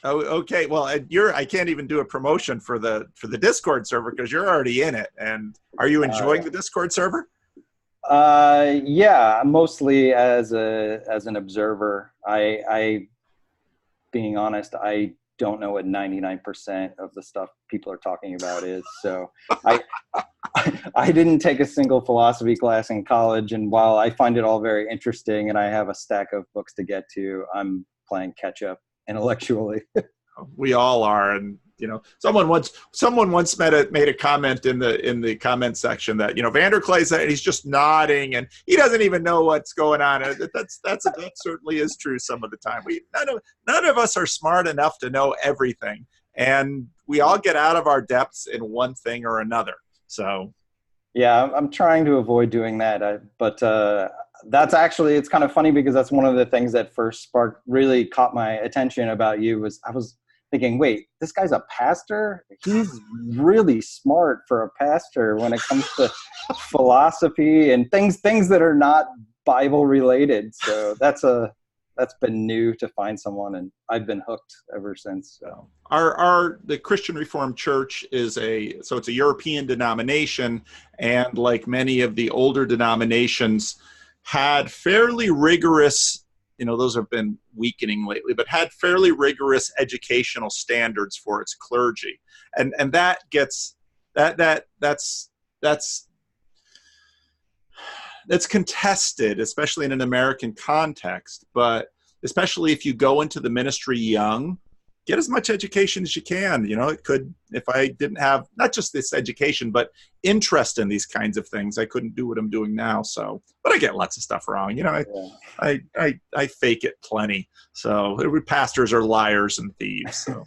Oh, okay. Well, I can't even do a promotion for the Discord server because you're already in it. And are you enjoying the Discord server? Yeah, mostly as an observer. Being honest, I don't know what 99% of the stuff people are talking about is. So I I didn't take a single philosophy class in college, and while I find it all very interesting and I have a stack of books to get to, I'm playing catch up intellectually. We all are. And someone once made a comment in the comment section that Vanderklay's he's just nodding and he doesn't even know what's going on. That certainly is true some of the time. None of us are smart enough to know everything, and we all get out of our depths in one thing or another. So yeah, I'm trying to avoid doing that. But that's actually, it's kind of funny because that's one of the things that first really caught my attention about you was I was thinking, wait, this guy's a pastor? He's really smart for a pastor when it comes to philosophy and things that are not Bible related. So that's been new to find someone, and I've been hooked ever since. So the Christian Reformed Church it's a European denomination, and like many of the older denominations had fairly rigorous, those have been weakening lately, but had fairly rigorous educational standards for its clergy. And that's contested, especially in an American context. But especially if you go into the ministry young, get as much education as you can. It could, if I didn't have not just this education, but interest in these kinds of things, I couldn't do what I'm doing now. So, but I get lots of stuff wrong. I fake it plenty. So pastors are liars and thieves. So.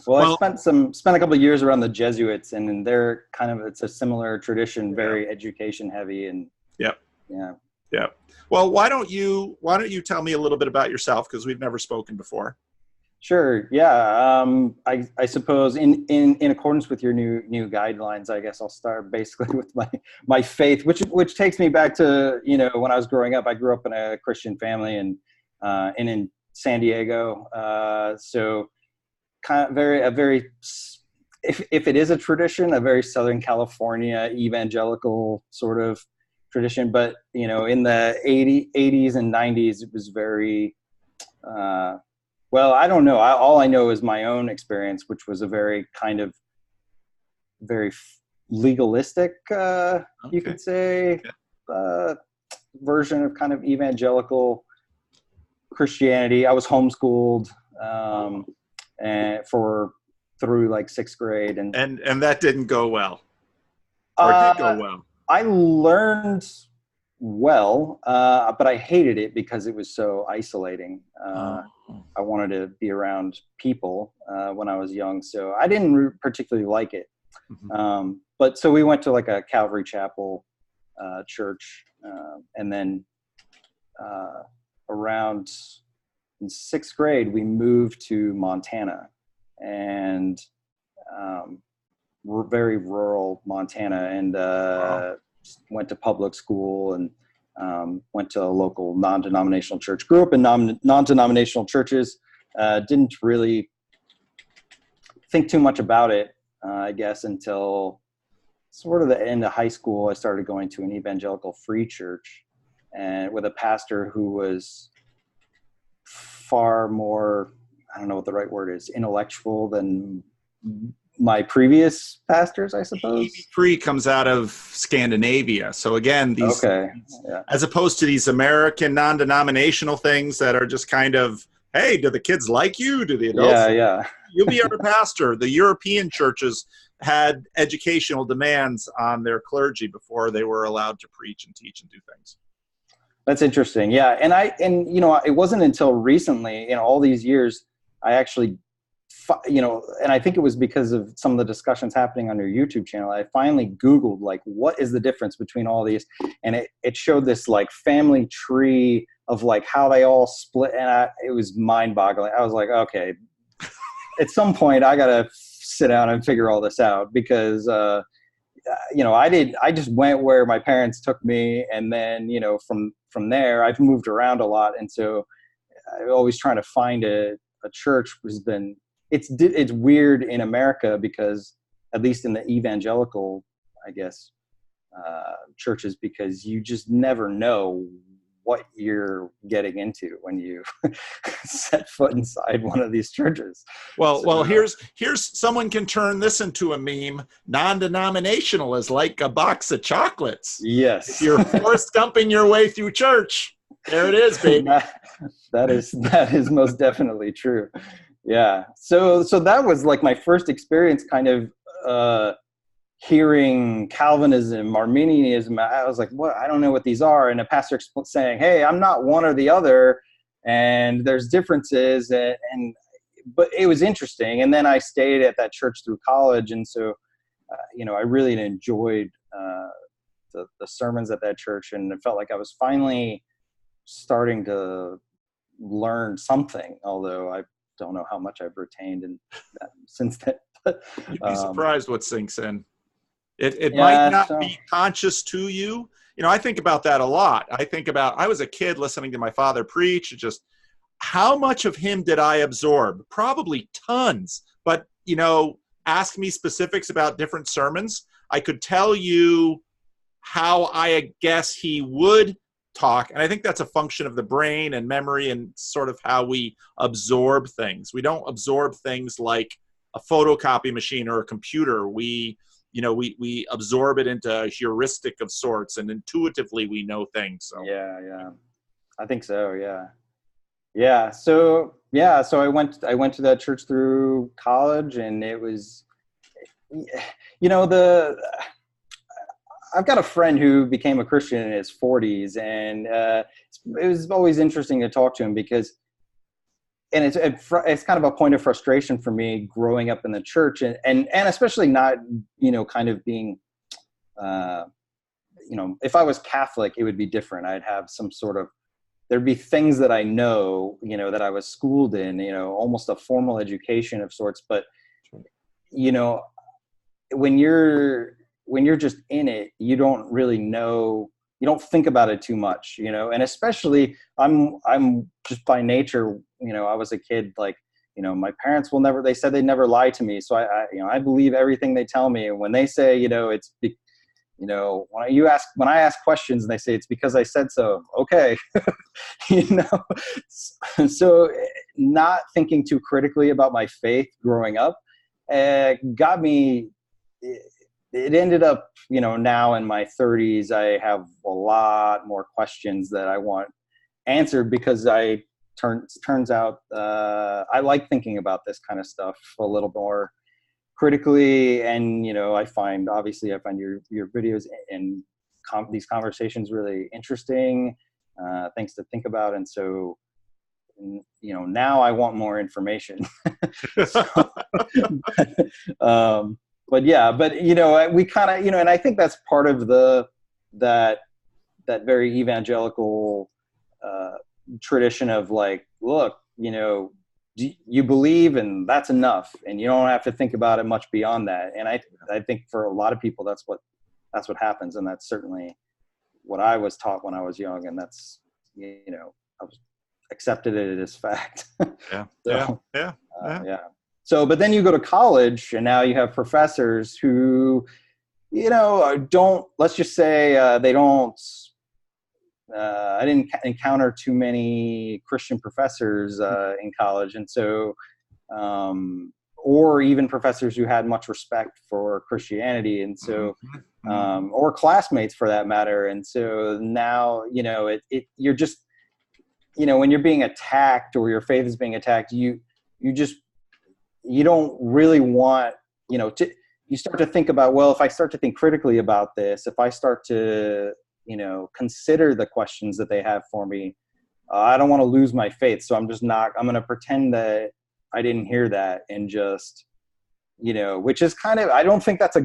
well, I spent a couple of years around the Jesuits, and they're it's a similar tradition, very education heavy. And yep. Yeah. Yeah. Well, why don't you tell me a little bit about yourself, because we've never spoken before. Sure. Yeah. I suppose in accordance with your new guidelines, I guess I'll start basically with my faith, which takes me back to, when I was growing up. I grew up in a Christian family and in San Diego. So kind of if it is a tradition, a very Southern California evangelical sort of tradition, but in the 80s and 90s, it was very, well, I don't know. All I know is my own experience, which was a very legalistic, you could say, version of kind of evangelical Christianity. I was homeschooled and through like 6th grade, and that didn't go well, or did go well. I learned well, but I hated it because it was so isolating. I wanted to be around people when I was young, so I didn't particularly like it. Mm-hmm. But so we went to like a Calvary chapel church, and then around in 6th grade, we moved to Montana, and very rural Montana, and went to public school and went to a local non-denominational church. Grew up in non-denominational churches. Didn't really think too much about it, I guess, until sort of the end of high school. I started going to an evangelical free church, and with a pastor who was far more, I don't know what the right word is, intellectual than my previous pastors, I suppose. Free comes out of Scandinavia. So again, as opposed to these American non-denominational things that are just kind of, hey, do the kids like you? Do the adults? Yeah. You'll be our pastor. The European churches had educational demands on their clergy before they were allowed to preach and teach and do things. That's interesting. Yeah. And it wasn't until recently, in all these years, I actually, and I think it was because of some of the discussions happening on your YouTube channel, I finally Googled, like, what is the difference between all these? And it showed this like family tree of like how they all split. And it was mind boggling. I was like, okay, at some point I got to sit down and figure all this out, because, I just went where my parents took me. And then, from there, I've moved around a lot. And so I'm always trying to find a a church has been, it's weird in America because, at least in the evangelical, I guess, churches, because you just never know what you're getting into when you set foot inside one of these churches. Well, here's someone can turn this into a meme. Non-denominational is like a box of chocolates. Yes. If you're forced dumping your way through church, there it is, baby. that is most definitely true. Yeah. So that was like my first experience kind of hearing Calvinism, Arminianism. I was like, what? I don't know what these are. And a pastor saying, hey, I'm not one or the other, and there's differences. But it was interesting. And then I stayed at that church through college. And so, I really enjoyed the sermons at that church, and it felt like I was finally starting to learn something, although I don't know how much I've retained since then. You'd be surprised what sinks in. It Yeah, might not be conscious to you. I think about that a lot. I was a kid listening to my father preach. Just how much of him did I absorb? Probably tons. But, ask me specifics about different sermons. I could tell you how I guess he would talk. And I think that's a function of the brain and memory and sort of how we absorb things. We don't absorb things like a photocopy machine or a computer. We absorb it into a heuristic of sorts, and intuitively we know things. So. Yeah. I think so. Yeah. So I went to that church through college, and it was, I've got a friend who became a Christian in his 40s, and it was always interesting to talk to him because, and it's kind of a point of frustration for me growing up in the church, and especially not, kind of being, if I was Catholic, it would be different. I'd have some sort of, there'd be things that I know, that I was schooled in, almost a formal education of sorts. But, when you're just in it, you don't really know, you don't think about it too much, and especially I'm just by nature, I was a kid, like, my parents they said they'd never lie to me. So I believe everything they tell me. And when they say, it's, when I ask questions and they say it's because I said so, okay. So not thinking too critically about my faith growing up, got me, it ended up, now in my 30s, I have a lot more questions that I want answered because turns out I like thinking about this kind of stuff a little more critically. And, I find your videos and these conversations really interesting, things to think about. And so, now I want more information. But we kind of, and I think that's part of that very evangelical tradition of like, look, you believe and that's enough, and you don't have to think about it much beyond that. And I think for a lot of people, that's what happens. And that's certainly what I was taught when I was young. And that's, I was accepted it as fact. Yeah. So, but then you go to college, and now you have professors who, let's just say they don't, I didn't encounter too many Christian professors in college. And so, or even professors who had much respect for Christianity. And so, or classmates for that matter. And so now, you're just, when you're being attacked or your faith is being attacked, you don't really want, you start to think about, well, if I start to think critically about this, if I start to, consider the questions that they have for me, I don't want to lose my faith. So I'm going to pretend that I didn't hear that, and just, which is kind of, I don't think that's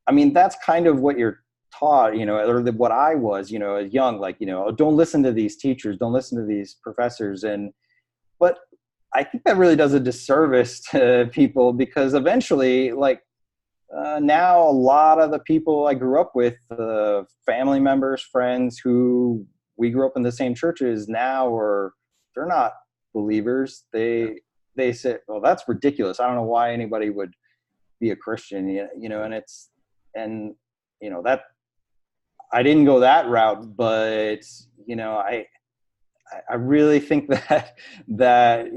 that's kind of what you're taught, or what I was, as young, like, don't listen to these teachers, don't listen to these professors. But I think that really does a disservice to people, because eventually, like, now a lot of the people I grew up with, family members, friends who we grew up in the same churches now, they're not believers. They they say, well, that's ridiculous. I don't know why anybody would be a Christian, and that I didn't go that route, but I really think that that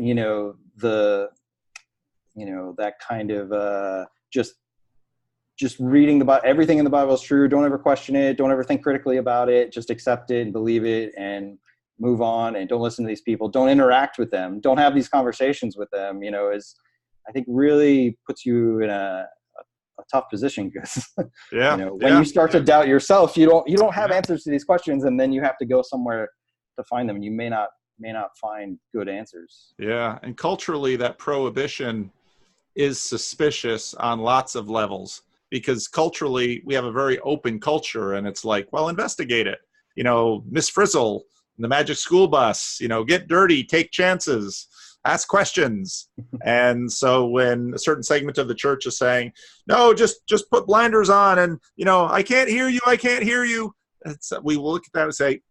kind of just reading the Bible, everything in the Bible is true. Don't ever question it. Don't ever think critically about it. Just accept it and believe it and move on, and don't listen to these people. Don't interact with them. Don't have these conversations with them, is, I think, really puts you in a tough position, because when you start to doubt yourself, you don't have answers to these questions, and then you have to go somewhere to find them, and you may not find good answers. Yeah, and culturally, that prohibition is suspicious on lots of levels, because culturally we have a very open culture, and it's like, well, investigate it. Miss Frizzle, the Magic School Bus, get dirty, take chances, ask questions. And so when a certain segment of the church is saying, no, just put blinders on, and I can't hear you, we will look at that and say,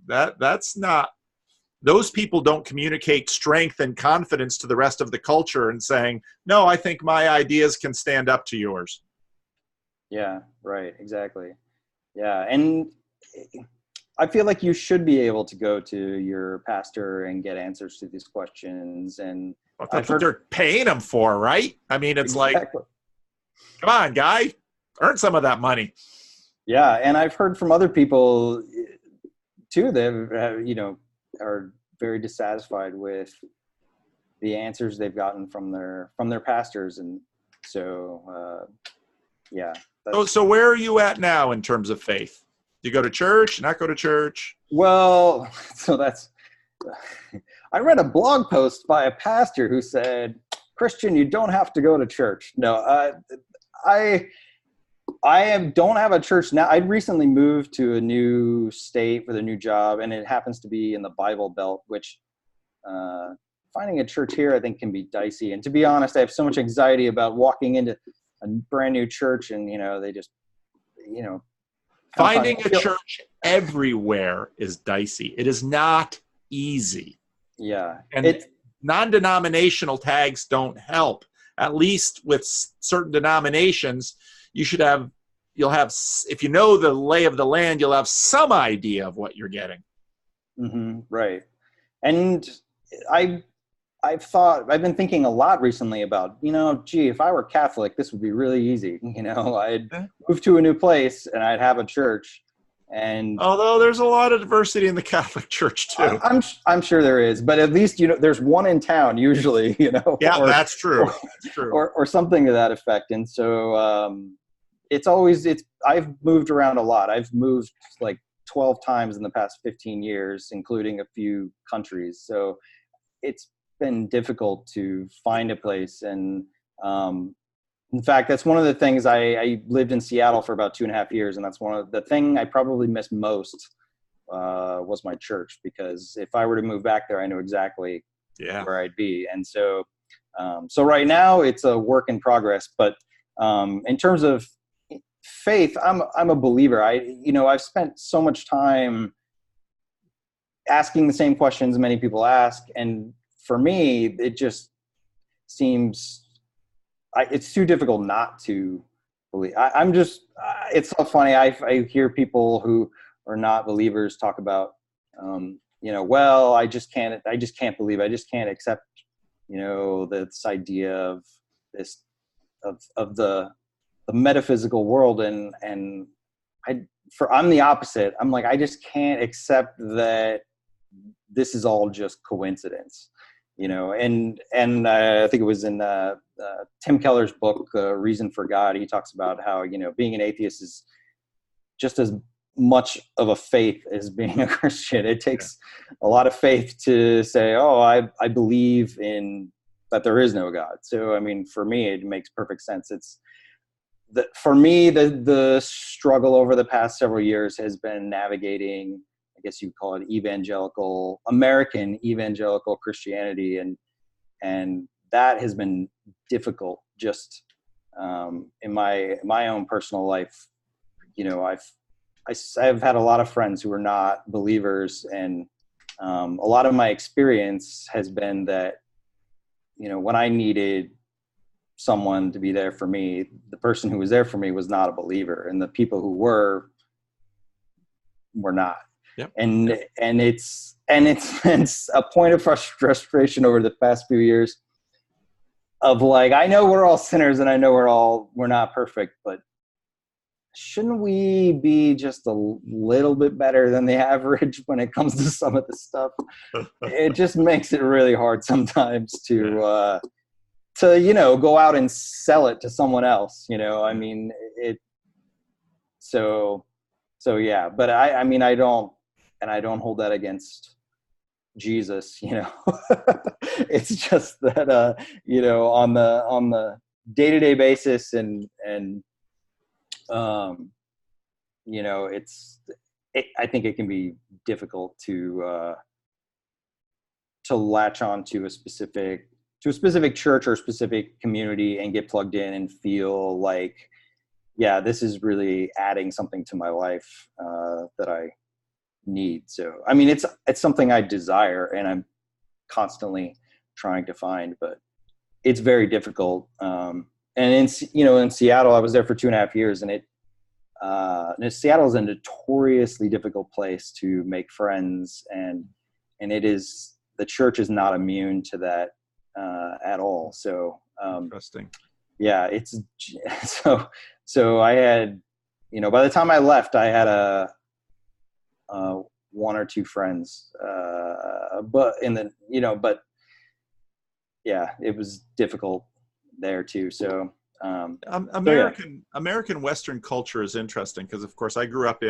that's not, those people don't communicate strength and confidence to the rest of the culture and saying, no, I think my ideas can stand up to yours. Yeah, right. Exactly. Yeah. And I feel like you should be able to go to your pastor and get answers to these questions. And that's what they're paying them for, right? I mean, it's like, come on, guy, earn some of that money. Yeah. And I've heard from other people too that, are very dissatisfied with the answers they've gotten from their pastors. And so, yeah. So where are you at now in terms of faith? Do you go to church, not go to church? Well, I read a blog post by a pastor who said, Christian, you don't have to go to church. No, I don't have a church now. I recently moved to a new state with a new job, and it happens to be in the Bible Belt, which finding a church here, I think, can be dicey. And to be honest, I have so much anxiety about walking into a brand new church, and they just, finding a church everywhere is dicey. It is not easy. Yeah. And non-denominational tags don't help. At least with certain denominations, you'll have, if you know the lay of the land, you'll have some idea of what you're getting. Mm-hmm, right. And I've been thinking a lot recently about, if I were Catholic, this would be really easy. I'd move to a new place and I'd have a church. And although there's a lot of diversity in the Catholic Church too. I'm sure there is, but at least, there's one in town usually, Yeah, that's true. That's true. Or something to that effect. And so, I've moved around a lot. I've moved like 12 times in the past 15 years, including a few countries. So it's been difficult to find a place. And in fact, that's one of the things. I lived in Seattle for about 2.5 years, and that's one of the thing I probably missed most was my church, because if I were to move back there, I know exactly where I'd be. And so right now it's a work in progress, but in terms of faith, I'm a believer. I've spent so much time asking the same questions many people ask, and for me, it just seems it's too difficult not to believe. It's so funny. I hear people who are not believers talk about, well, I just can't believe. I just can't accept, this idea of this, of the metaphysical world. And I'm the opposite. I'm like, I just can't accept that this is all just coincidence. And I think it was in Tim Keller's book, Reason for God. He talks about how, being an atheist is just as much of a faith as being a Christian. It takes a lot of faith to say, oh, I believe in that there is no God. So, I mean, for me, it makes perfect sense. For me, the struggle over the past several years has been navigating, I guess you'd call it American evangelical Christianity. And that has been difficult just in my own personal life. I've had a lot of friends who are not believers, and a lot of my experience has been that, when I needed someone to be there for me, the person who was there for me was not a believer, and the people who were not. Yep. And it's a point of frustration over the past few years of like, I know we're all sinners and I know we're not perfect, but shouldn't we be just a little bit better than the average when it comes to some of this stuff? It just makes it really hard sometimes to go out and sell it to someone else. I mean, so yeah, but I mean, I don't hold that against Jesus, it's just that, on the day-to-day basis and I think it can be difficult to latch on to a specific church or a specific community and get plugged in and feel like, yeah, this is really adding something to my life that I need. So, I mean, it's something I desire and I'm constantly trying to find, but it's very difficult. And in Seattle, I was there for 2.5 years, and Seattle is a notoriously difficult place to make friends, and the church is not immune to that at all. So, Interesting. Yeah, it's so I had, by the time I left, I had one or two friends, but yeah, it was difficult there too. So, American Western culture is interesting because, of course, I grew up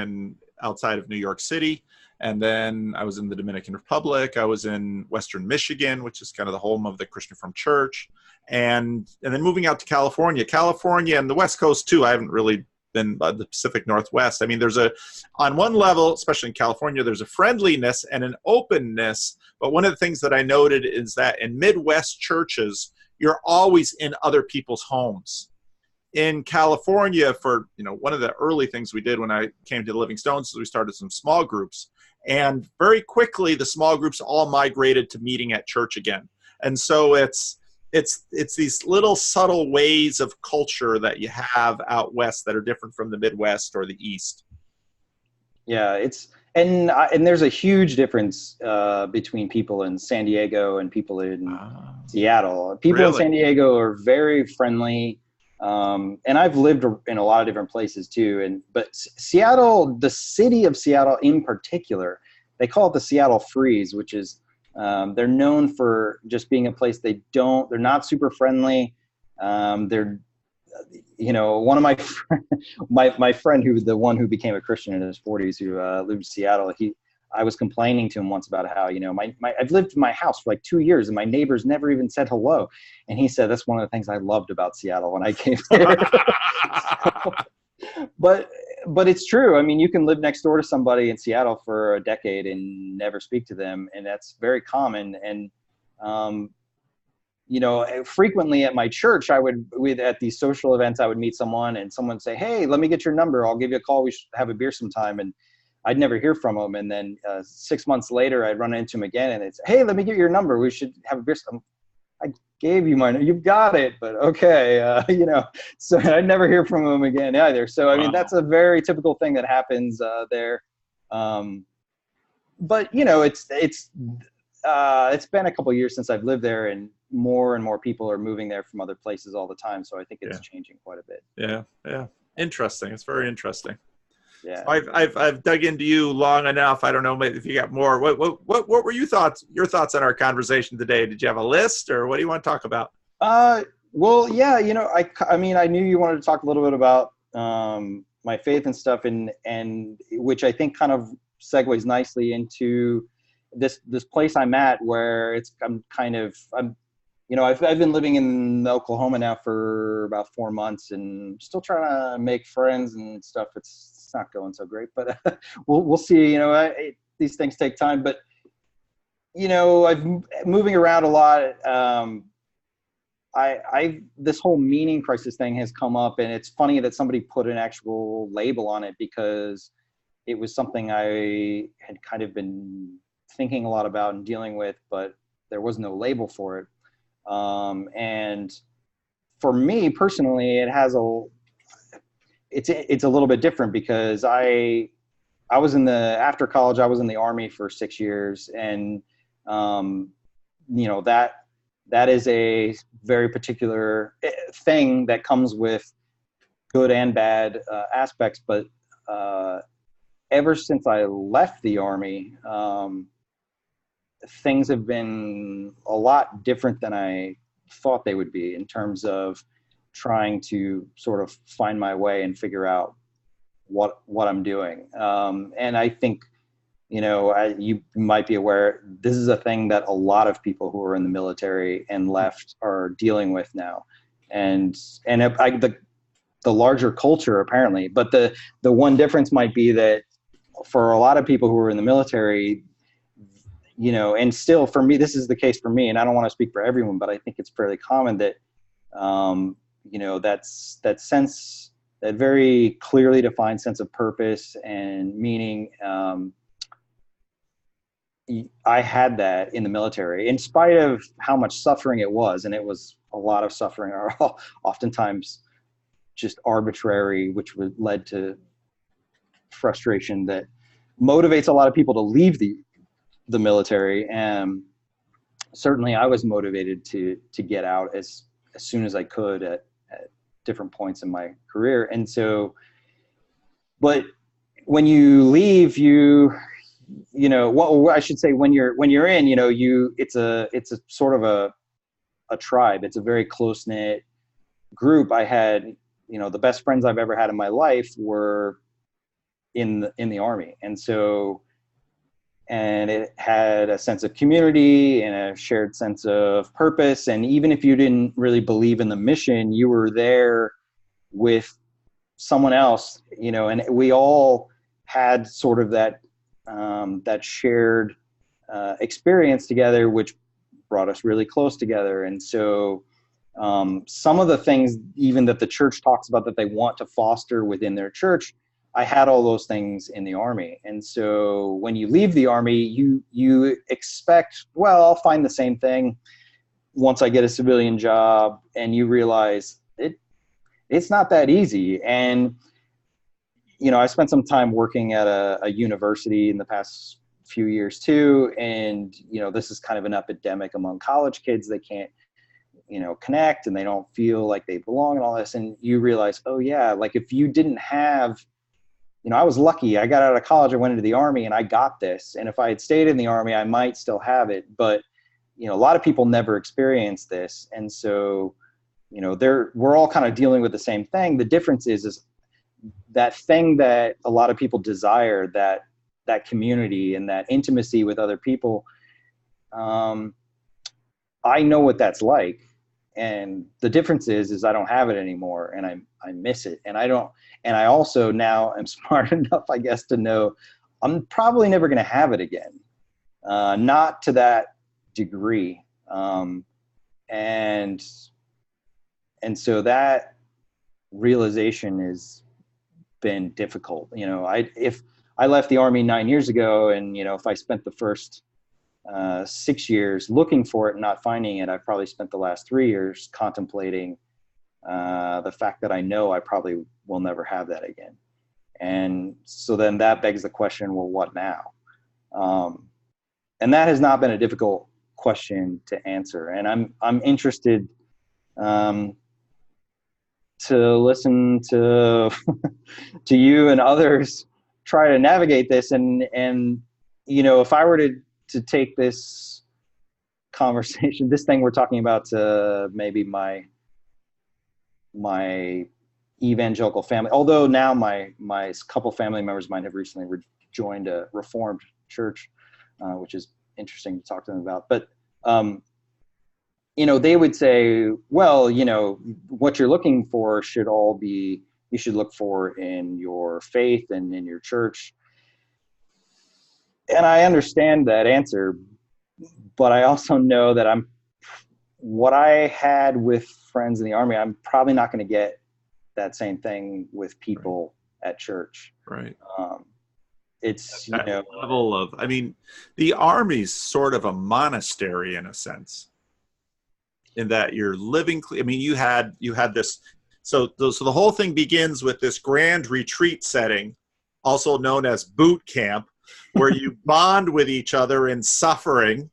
outside of New York City, and then I was in the Dominican Republic. I was in Western Michigan, which is kind of the home of the Christian Reformed Church, and then moving out to California and the West Coast too. I haven't really been the Pacific Northwest. I mean, on one level, especially in California, there's a friendliness and an openness. But one of the things that I noted is that in Midwest churches, you're always in other people's homes. In California, one of the early things we did when I came to the Living Stones is we started some small groups. And very quickly, the small groups all migrated to meeting at church again. And so it's these little subtle ways of culture that you have out west that are different from the Midwest or the East. Yeah, and there's a huge difference between people in San Diego and people in Seattle. People in San Diego are very friendly, and I've lived in a lot of different places too. But Seattle, the city of Seattle in particular, they call it the Seattle Freeze, which is they're known for just being a place they're not super friendly. They're one of my friend who was the one who became a Christian in his 40s, who lived in Seattle. I was complaining to him once about how, I've lived in my house for like 2 years and my neighbors never even said hello. And he said, that's one of the things I loved about Seattle when I came here. But it's true. I mean, you can live next door to somebody in Seattle for a decade and never speak to them. And that's very common. And, frequently at my church, at these social events, I would meet someone and someone would say, hey, let me get your number. I'll give you a call. We should have a beer sometime. And I'd never hear from them. And then 6 months later, I'd run into them again and they'd say, hey, let me get your number. We should have a beer. I gave you mine. You've got it, but okay. So I'd never hear from them again either. So, I mean, that's a very typical thing that happens there. But it's been a couple of years since I've lived there, and more people are moving there from other places all the time. So I think it's changing quite a bit. Yeah. Interesting. It's very interesting. Yeah. So I've dug into you long enough. I don't know if you got more. What were your thoughts on our conversation today? Did you have a list, or what do you want to talk about? Well, yeah, I mean, I knew you wanted to talk a little bit about my faith and stuff, and which I think kind of segues nicely into this place I'm at, where I've been living in Oklahoma now for about 4 months and still trying to make friends and stuff. It's not going so great, but we'll see. These things take time, but I'm moving around a lot. This whole meaning crisis thing has come up, and it's funny that somebody put an actual label on it, because it was something I had kind of been thinking a lot about and dealing with, but there was no label for it. And for me personally, it's a little bit different because I was after college, I was in the Army for 6 years, and that is a very particular thing that comes with good and bad aspects. But ever since I left the Army, things have been a lot different than I thought they would be in terms of trying to sort of find my way and figure out what I'm doing. And I think, you might be aware, this is a thing that a lot of people who are in the military and left are dealing with now. And the larger culture apparently, but the one difference might be that for a lot of people who are in the military, and still for me, this is the case for me, and I don't want to speak for everyone, but I think it's fairly common that, that sense, that very clearly defined sense of purpose and meaning. I had that in the military, in spite of how much suffering it was, and it was a lot of suffering, or oftentimes just arbitrary, which led to frustration that motivates a lot of people to leave the military. And certainly I was motivated to get out as soon as I could at different points in my career. And so, but when you leave, what I should say, when you're in, it's a sort of a tribe. It's a very close knit group. I had, the best friends I've ever had in my life were in the Army. And so, and it had a sense of community and a shared sense of purpose. And even if you didn't really believe in the mission, you were there with someone else, and we all had sort of that shared experience together, which brought us really close together. And so some of the things even that the church talks about that they want to foster within their church, I had all those things in the Army. And so when you leave the Army, you expect, well, I'll find the same thing once I get a civilian job, and you realize it's not that easy. And I spent some time working at a university in the past few years too, and this is kind of an epidemic among college kids. They can't connect, and they don't feel like they belong and all this. And you realize, oh yeah, like if you didn't have, I was lucky. I got out of college, I went into the Army, and I got this. And if I had stayed in the Army, I might still have it. But, a lot of people never experience this. And so, we're all kind of dealing with the same thing. The difference is that thing that a lot of people desire, that community and that intimacy with other people. I know what that's like. And the difference is I don't have it anymore, and I miss it. And I also now am smart enough, I guess, to know I'm probably never going to have it again. Not to that degree. And so that realization has been difficult. If I left the Army 9 years ago, and, if I spent the first 6 years looking for it and not finding it, I probably spent the last 3 years contemplating the fact that I know I probably will never have that again. And so then that begs the question, well, what now? And that has not been a difficult question to answer. And I'm interested to listen to to you and others try to navigate this. And if I were to take this conversation, this thing we're talking about, to maybe my evangelical family, although now my couple family members of mine have recently joined a Reformed church, which is interesting to talk to them about. But they would say, well, what you're looking for should all be, you should look for in your faith and in your church. And I understand that answer, but I also know that what I had with friends in the Army, I'm probably not going to get that same thing with people at church. Right. It's, that level of, the Army's sort of a monastery in a sense. in that you're living. I mean, you had this. So the whole thing begins with this grand retreat setting, also known as boot camp, where you bond with each other in suffering.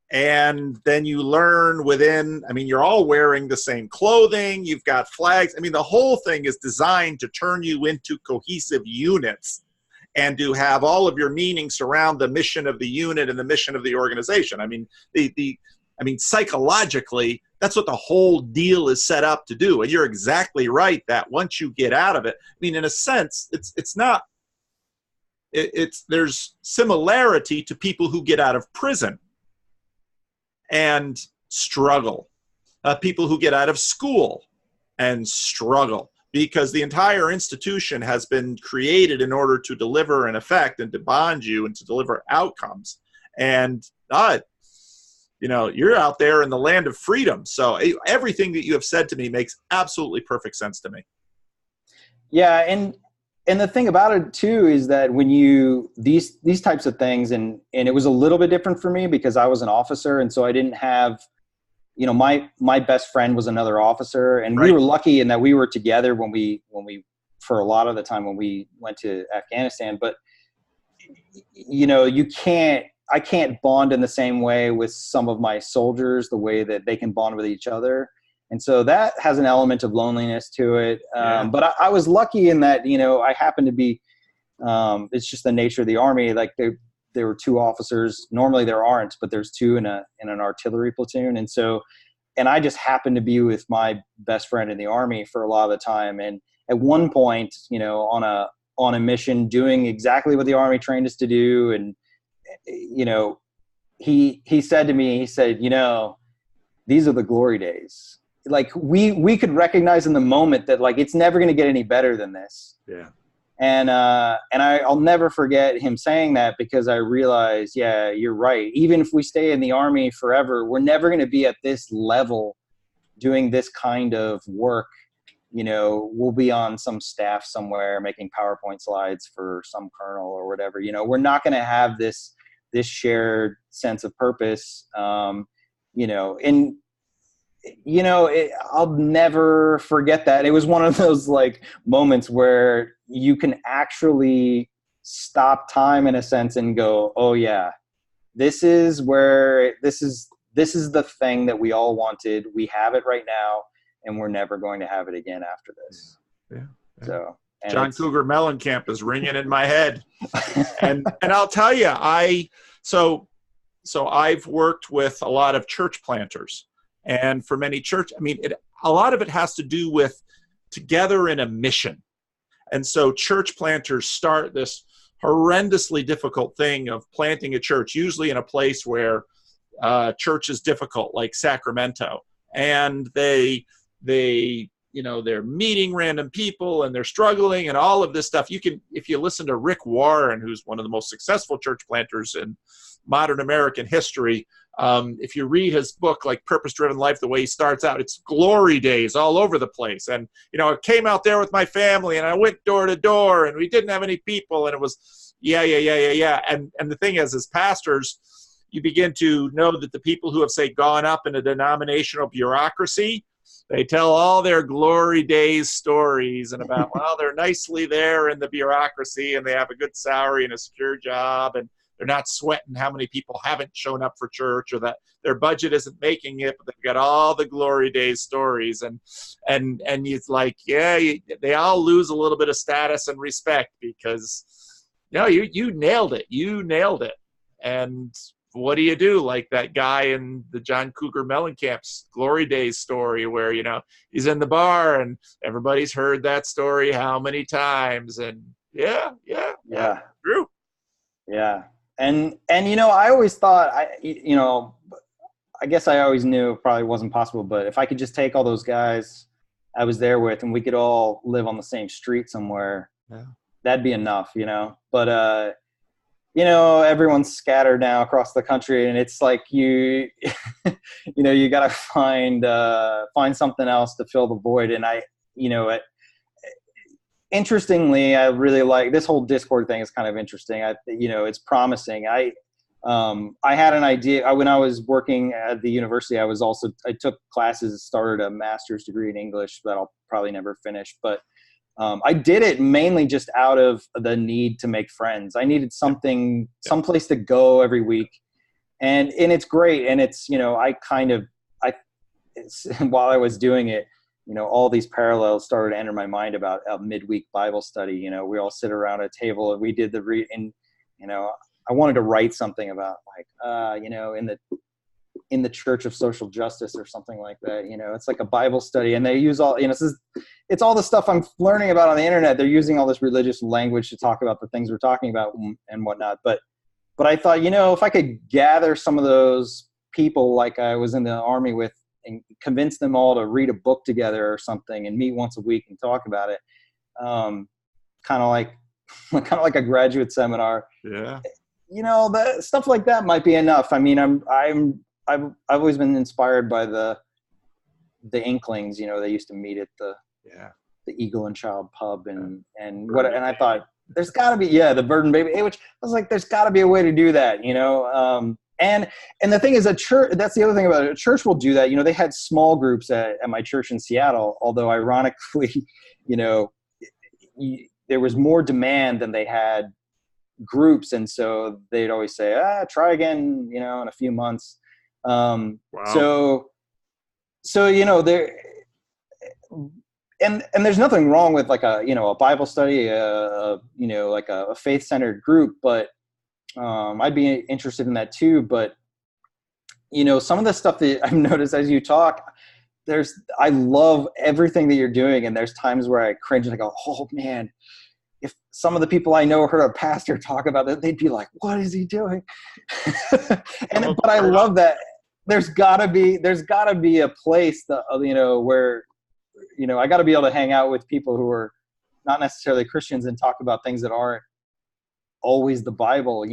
And then you learn within, I mean, you're all wearing the same clothing, you've got flags. I mean, the whole thing is designed to turn you into cohesive units and to have all of your meaning surround the mission of the unit and the mission of the organization. I mean, I mean, psychologically, that's what the whole deal is set up to do. And you're exactly right that once you get out of it, I mean, in a sense, there's similarity to people who get out of prison and struggle, people who get out of school and struggle, because the entire institution has been created in order to deliver an effect and to bond you and to deliver outcomes. And you know, you're out there in the land of freedom. So everything that you have said to me makes absolutely perfect sense to me. Yeah, and the thing about it too is that when you these types of things, and it was a little bit different for me because I was an officer, and so I didn't have, you know, my best friend was another officer, and we were lucky in that we were together when we for a lot of the time when we went to Afghanistan. But you know, I can't bond in the same way with some of my soldiers the way that they can bond with each other. And so that has an element of loneliness to it. But I was lucky in that, you know, I happened to be, it's just the nature of the Army. Like there were two officers. Normally there aren't, but there's two in an artillery platoon. And so, and I just happened to be with my best friend in the Army for a lot of the time. And at one point, you know, on a mission, doing exactly what the Army trained us to do. And, you know, he said to me, he said, you know, these are the glory days. Like we could recognize in the moment that like, it's never going to get any better than this. Yeah. And I'll never forget him saying that, because I realized, yeah, you're right. Even if we stay in the Army forever, we're never going to be at this level doing this kind of work. You know, we'll be on some staff somewhere making PowerPoint slides for some colonel or whatever. You know, we're not going to have this shared sense of purpose. You know, and you know, I'll never forget that. It was one of those like moments where you can actually stop time in a sense and go, oh yeah, this is the thing that we all wanted. We have it right now, and we're never going to have it again after this. Yeah. So John Cougar Mellencamp is ringing in my head. and I'll tell you, so I've worked with a lot of church planters. And for many a lot of it has to do with together in a mission. And so church planters start this horrendously difficult thing of planting a church, usually in a place where church is difficult, like Sacramento. And they you know, they're meeting random people and they're struggling and all of this stuff. You can, if you listen to Rick Warren, who's one of the most successful church planters in modern American history, if you read his book, like Purpose Driven Life, the way he starts out, it's glory days all over the place. And, you know, I came out there with my family and I went door to door and we didn't have any people. And it was, yeah. And the thing is, as pastors, you begin to know that the people who have, say, gone up in a denominational bureaucracy, they tell all their glory days stories and about, well, they're nicely there in the bureaucracy and they have a good salary and a secure job and they're not sweating how many people haven't shown up for church or that their budget isn't making it, but they've got all the glory days stories. And it's like, yeah, they all lose a little bit of status and respect because, you know, you nailed it. You nailed it. And what do you do? Like that guy in the John Cougar Mellencamp's Glory Days story where, you know, he's in the bar and everybody's heard that story how many times. And yeah. True. Yeah. And, you know, I always thought, you know, I guess I always knew it probably wasn't possible, but if I could just take all those guys I was there with and we could all live on the same street somewhere, that'd be enough, you know? But, you know, everyone's scattered now across the country and it's like you know, you got to find something else to fill the void. And interestingly, I really like this whole Discord thing is kind of interesting. You know, it's promising. I had an idea when I was working at the university. I took classes, started a master's degree in English that I'll probably never finish, but I did it mainly just out of the need to make friends. I needed someplace to go every week, and it's great. And it's, while I was doing it, all these parallels started to enter my mind about a midweek Bible study. We all sit around a table and we did I wanted to write something about in the Church of Social Justice or something like that. It's like a Bible study, and they use all, it's all the stuff I'm learning about on the internet. They're using all this religious language to talk about the things we're talking about and whatnot. But I thought, if I could gather some of those people like I was in the Army with and convince them all to read a book together or something and meet once a week and talk about it. Kind of like a graduate seminar. Yeah. The stuff like that might be enough. I mean, I've always been inspired by the Inklings. They used to meet at the Eagle and Child pub and I thought there's got to be the Burden Baby, which I was like, there's got to be a way to do that. And the thing is, a church. That's the other thing about it. A church will do that. They had small groups at my church in Seattle. Although ironically, there was more demand than they had groups, and so they'd always say, try again, in a few months. Wow. So there, and there's nothing wrong with like a Bible study, like a faith-centered group, but I'd be interested in that too. But some of the stuff that I've noticed as you talk, I love everything that you're doing, and there's times where I cringe and I go, oh man, if some of the people I know heard a pastor talk about it, they'd be like, what is he doing? But I love that. There's gotta be a place that, where, I gotta be able to hang out with people who are not necessarily Christians and talk about things that aren't always the Bible,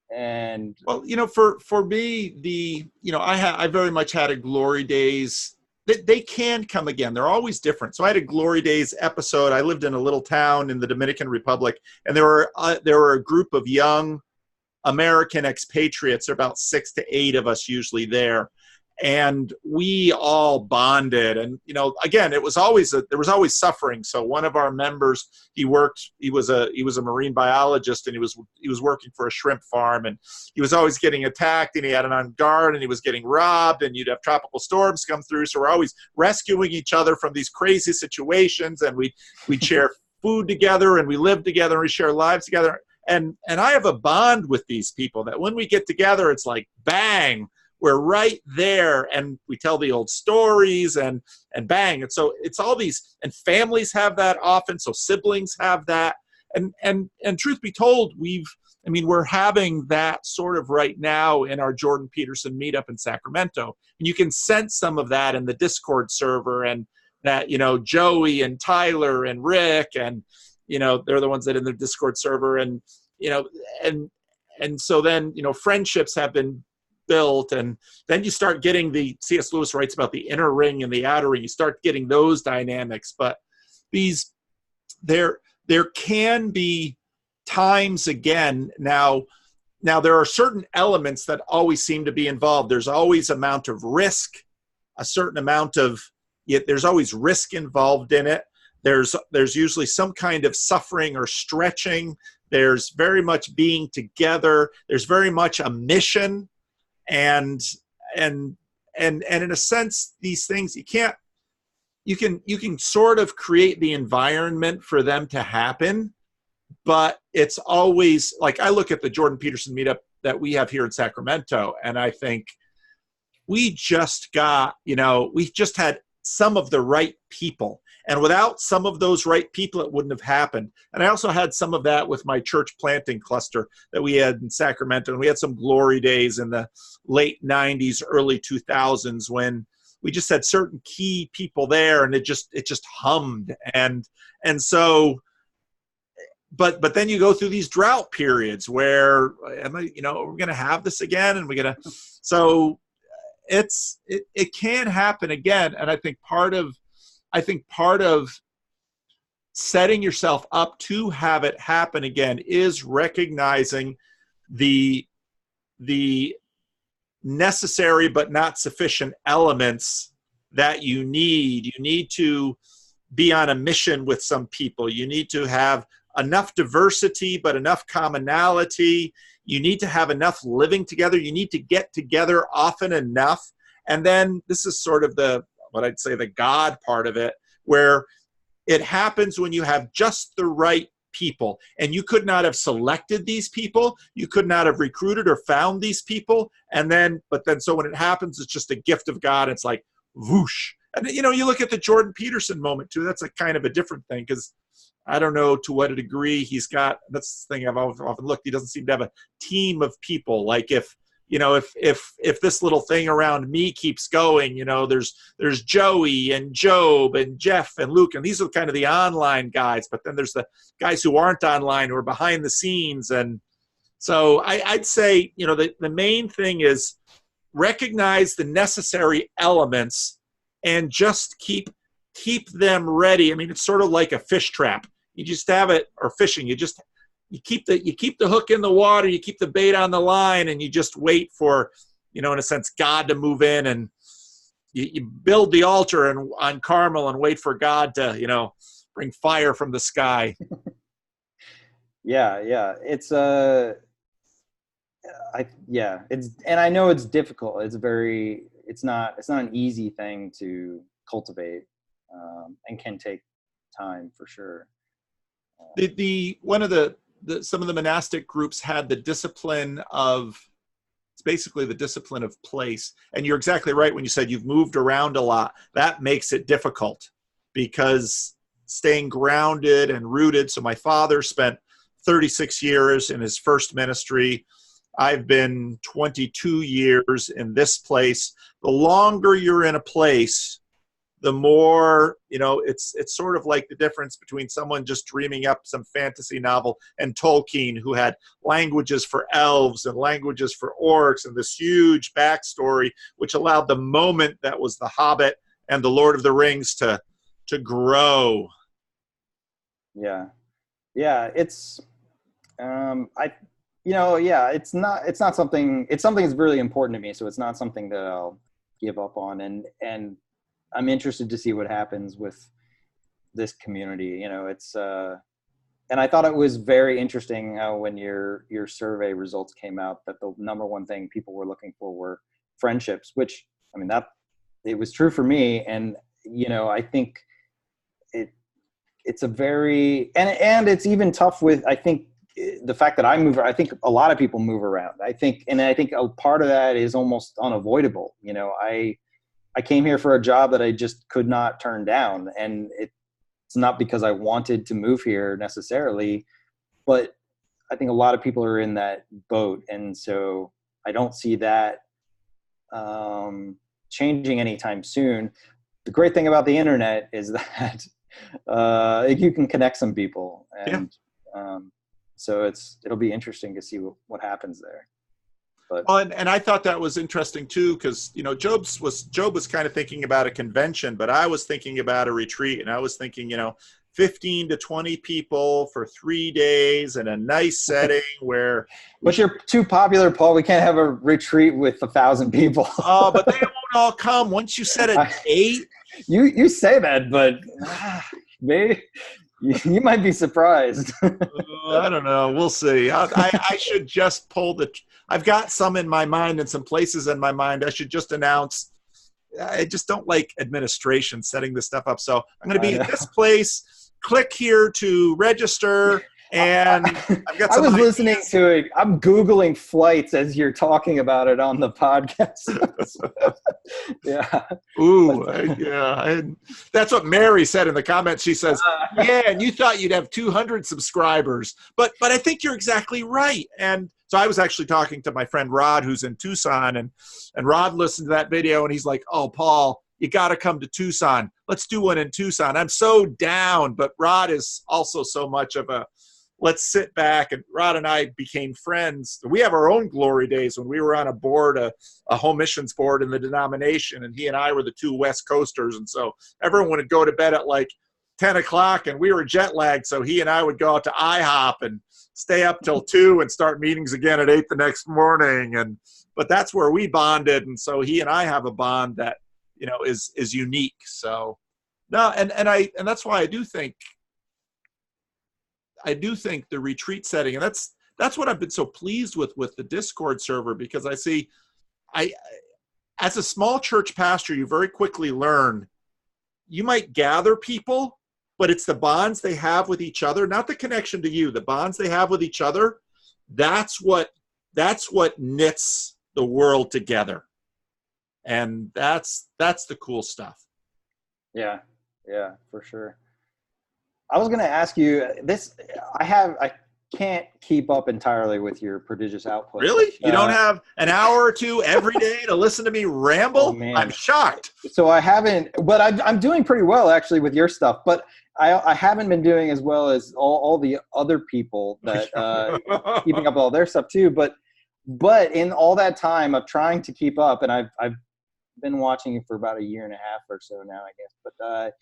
and well, for me, I very much had a glory days. They can come again. They're always different. So I had a glory days episode. I lived in a little town in the Dominican Republic, and there were a group of young American expatriates. There are about 6 to 8 of us usually there. And we all bonded. And, again, there was always suffering. So one of our members, he was a marine biologist, and he was working for a shrimp farm, and he was always getting attacked, and he had an on guard, and he was getting robbed, and you'd have tropical storms come through. So we're always rescuing each other from these crazy situations, and we'd share food together, and we lived together, and we share lives together. And I have a bond with these people that when we get together, it's like, bang, we're right there, and we tell the old stories, and bang. And so it's all these, and families have that often. So siblings have that. And truth be told, we're having that sort of right now in our Jordan Peterson meetup in Sacramento. And you can sense some of that in the Discord server, and that, Joey and Tyler and Rick, and, they're the ones that in the Discord server, and, and so then, friendships have been built, and then you start getting C.S. Lewis writes about the inner ring and the outer ring. You start getting those dynamics, but there can be times again. Now there are certain elements that always seem to be involved. There's always amount of risk, a certain amount of, there's always risk involved in it. There's usually some kind of suffering or stretching. There's very much being together. There's very much a mission. And in a sense, these things, you can sort of create the environment for them to happen, but it's always like, I look at the Jordan Peterson meetup that we have here in Sacramento, and I think we just had some of the right people. And without some of those right people, it wouldn't have happened. And I also had some of that with my church planting cluster that we had in Sacramento. And we had some glory days in the late 90s, early 2000s, when we just had certain key people there, and it just hummed. And so, but then you go through these drought periods where, we're going to have this again, and so it can happen again. And I think part of setting yourself up to have it happen again is recognizing the necessary but not sufficient elements that you need. You need to be on a mission with some people. You need to have enough diversity but enough commonality. You need to have enough living together. You need to get together often enough. And then this is sort of what I'd say the God part of it, where it happens when you have just the right people. And you could not have selected these people. You could not have recruited or found these people. So when it happens, it's just a gift of God. It's like whoosh. And you look at the Jordan Peterson moment too. That's a kind of a different thing, because I don't know to what a degree he's got. That's the thing I've often looked. He doesn't seem to have a team of people. Like if this little thing around me keeps going, there's Joey and Job and Jeff and Luke, and these are kind of the online guys. But then there's the guys who aren't online, who are behind the scenes. And so I'd say, the main thing is recognize the necessary elements and just keep them ready. I mean, it's sort of like a fish trap. You just have it, or fishing. You keep the hook in the water, you keep the bait on the line, and you just wait for, in a sense, God to move in, and you build the altar on Carmel and wait for God to, bring fire from the sky. Yeah. It's and I know it's difficult. It's not an easy thing to cultivate, and can take time for sure. Some of the monastic groups had the discipline of, it's basically the discipline of place. And you're exactly right when you said you've moved around a lot. That makes it difficult, because staying grounded and rooted. So my father spent 36 years in his first ministry. I've been 22 years in this place. The longer you're in a place, the more, it's sort of like the difference between someone just dreaming up some fantasy novel and Tolkien, who had languages for elves and languages for orcs and this huge backstory, which allowed the moment that was The Hobbit and The Lord of the Rings to grow. Yeah. It's, it's not something, it's something that's really important to me. So it's not something that I'll give up on. And I'm interested to see what happens with this community. It's, and I thought it was very interesting how when your survey results came out, that the number one thing people were looking for were friendships, which, I mean, that it was true for me. And, I think it's a very, and it's even tough with, I think, the fact that I think a lot of people move around. I think a part of that is almost unavoidable. I came here for a job that I just could not turn down. And it's not because I wanted to move here necessarily, but I think a lot of people are in that boat. And so I don't see that changing anytime soon. The great thing about the internet is that you can connect some people. And so it'll be interesting to see what happens there. But, well, and I thought that was interesting too, because Job was kind of thinking about a convention, but I was thinking about a retreat, and I was thinking 15 to 20 people for 3 days in a nice setting where. But you're too popular, Paul. We can't have a retreat with 1,000 people. Oh, but they won't all come once you set a date. You say that, but maybe. You might be surprised. I don't know. We'll see. I should just I've got some in my mind and some places in my mind. I should just announce. I just don't like administration setting this stuff up. So I'm going to be at this place. Click here to register. And I've got some I was ideas. Listening to it. I'm Googling flights as you're talking about it on the podcast. Yeah. Ooh, that's what Mary said in the comments. She says, yeah, and you thought you'd have 200 subscribers. But I think you're exactly right. And so I was actually talking to my friend Rod, who's in Tucson, and Rod listened to that video, and he's like, oh, Paul, you got to come to Tucson. Let's do one in Tucson. I'm so down. But Rod is also so much of a, let's sit back. And Rod and I became friends. We have our own glory days when we were on a board, a home missions board in the denomination, and he and I were the two West Coasters. And so everyone would go to bed at like 10 o'clock and we were jet lagged. So he and I would go out to IHOP and stay up till 2 and start meetings again at 8 the next morning. But that's where we bonded. And so he and I have a bond that, is unique. So no, and that's why I do think the retreat setting, and that's what I've been so pleased with the Discord server, because I see, as a small church pastor, you very quickly learn you might gather people, but it's the bonds they have with each other, not the connection to you, the bonds they have with each other. That's what knits the world together. And that's the cool stuff. Yeah, for sure. I was going to ask you this. I can't keep up entirely with your prodigious output. Really? You don't have an hour or two every day to listen to me ramble? Oh, man. I'm shocked. So I haven't, but I'm doing pretty well actually with your stuff. But I haven't been doing as well as all the other people that keeping up with all their stuff too. But in all that time of trying to keep up, and I've been watching you for about a year and a half or so now, I guess. But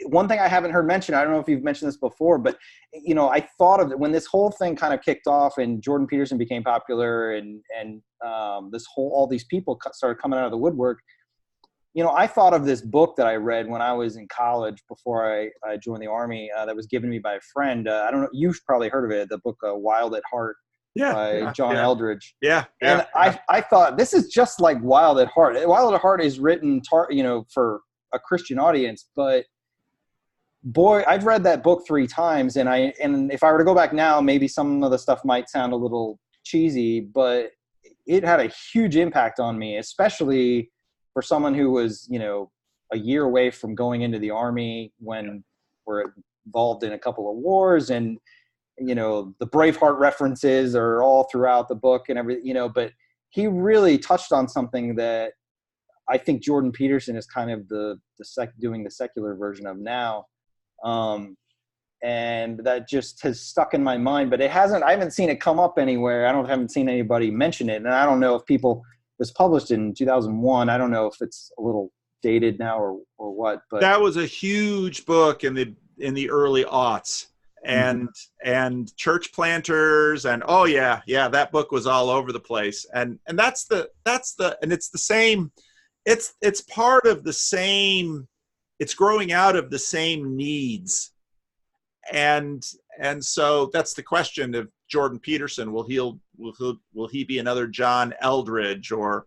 one thing I haven't heard mentioned, I don't know if you've mentioned this before, but I thought of it when this whole thing kind of kicked off and Jordan Peterson became popular and all these people started coming out of the woodwork. I thought of this book that I read when I was in college before I joined the Army that was given to me by a friend. I don't know, you've probably heard of it, the book Wild at Heart by John Eldredge. Yeah. And I thought, this is just like Wild at Heart. Wild at Heart is written, for a Christian audience, but boy, I've read that book 3 times, and if I were to go back now, maybe some of the stuff might sound a little cheesy, but it had a huge impact on me, especially for someone who was, a year away from going into the Army when we're involved in a couple of wars, and the Braveheart references are all throughout the book and everything, but he really touched on something that I think Jordan Peterson is kind of doing the secular version of now. And that just has stuck in my mind, but I haven't seen it come up anywhere. I haven't seen anybody mention it. And I don't know if it was published in 2001. I don't know if it's a little dated now or what, but that was a huge book in the early aughts, and church planters, and that book was all over the place. And it's the same, it's part of the same, it's growing out of the same needs. And so that's the question of Jordan Peterson. Will he be another John Eldredge or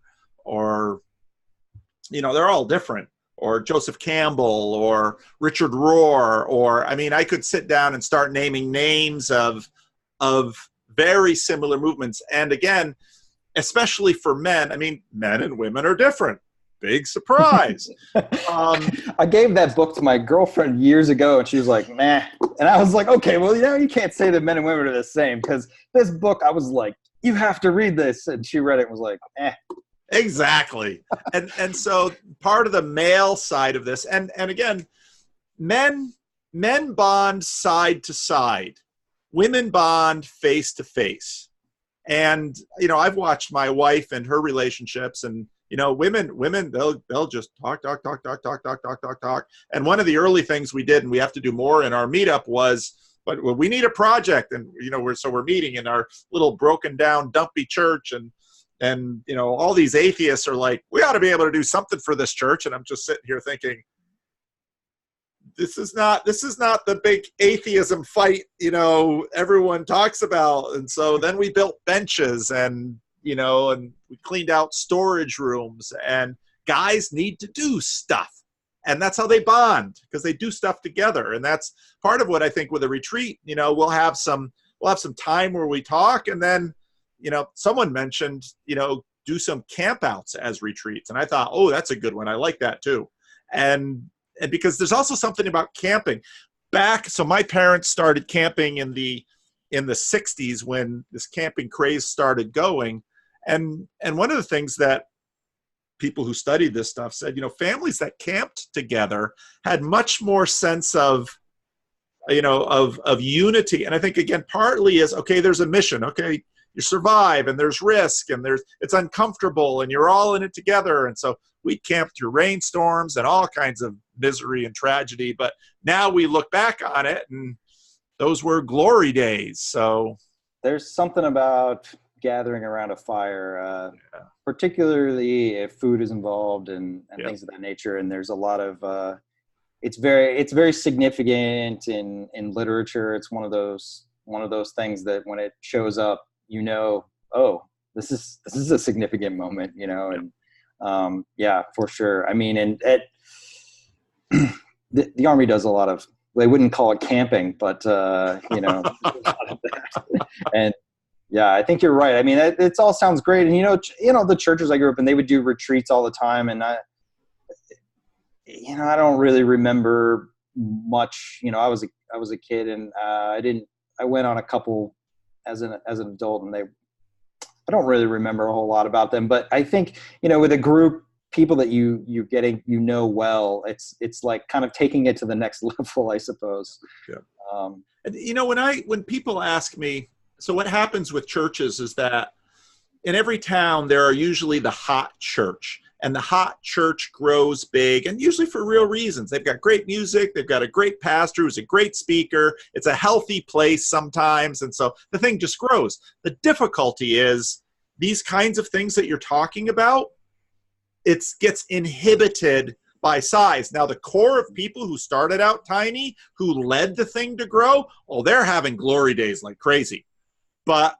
they're all different, or Joseph Campbell or Richard Rohr, or, I could sit down and start naming names of very similar movements. And again, especially for men, men and women are different. Big surprise. I gave that book to my girlfriend years ago, and she was like, "Nah." And I was like, "Okay, well, you can't say that men and women are the same, because this book," I was like, "You have to read this." And she read it and was like, "Eh." Exactly. And so part of the male side of this, and again, men bond side to side, women bond face to face. And, I've watched my wife and her relationships, and women, they'll just talk. And one of the early things we did, and we have to do more in our meetup, was, but we need a project. And, we're meeting in our little broken down, dumpy church. And all these atheists are like, we ought to be able to do something for this church. And I'm just sitting here thinking, this is not the big atheism fight, everyone talks about. And so then we built benches and we cleaned out storage rooms, and guys need to do stuff. And that's how they bond, because they do stuff together. And that's part of what I think with a retreat, we'll have some time where we talk, and then, someone mentioned, do some campouts as retreats. And I thought, oh, that's a good one. I like that too. And because there's also something about camping so my parents started camping in the 60s when this camping craze started going. And one of the things that people who studied this stuff said, families that camped together had much more sense of unity. And I think, again, partly is, okay, there's a mission. Okay, you survive, and there's risk, and it's uncomfortable, and you're all in it together. And so we camped through rainstorms and all kinds of misery and tragedy. But now we look back on it, and those were glory days. So there's something about gathering around a fire, particularly if food is involved and things of that nature. And there's a lot of, it's very significant in literature. It's one of those things that when it shows up, oh, this is a significant moment, and for sure. I mean, and the Army does a lot of, they wouldn't call it camping, but there's a lot of that. And yeah, I think you're right. I mean, it all sounds great. And the churches I grew up in, they would do retreats all the time, and I don't really remember much. I was a kid, and I went on a couple as an adult, and I don't really remember a whole lot about them. But I think, with a group, people that you're getting, well, it's like kind of taking it to the next level, I suppose. Yeah. When people ask me, so what happens with churches is that in every town, there are usually the hot church, and the hot church grows big, and usually for real reasons. They've got great music. They've got a great pastor who's a great speaker. It's a healthy place sometimes. And so the thing just grows. The difficulty is these kinds of things that you're talking about, it gets inhibited by size. Now, the core of people who started out tiny, who led the thing to grow, they're having glory days like crazy. But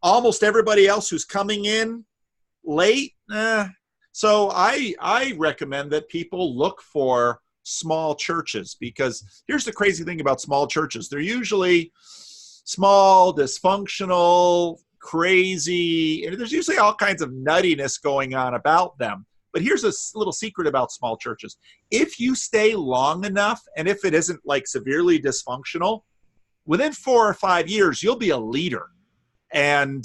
almost everybody else who's coming in late, So I recommend that people look for small churches, because here's the crazy thing about small churches. They're usually small, dysfunctional, crazy, and there's usually all kinds of nuttiness going on about them. But here's a little secret about small churches. If you stay long enough, and if it isn't like severely dysfunctional, within 4 or 5 years, you'll be a leader. And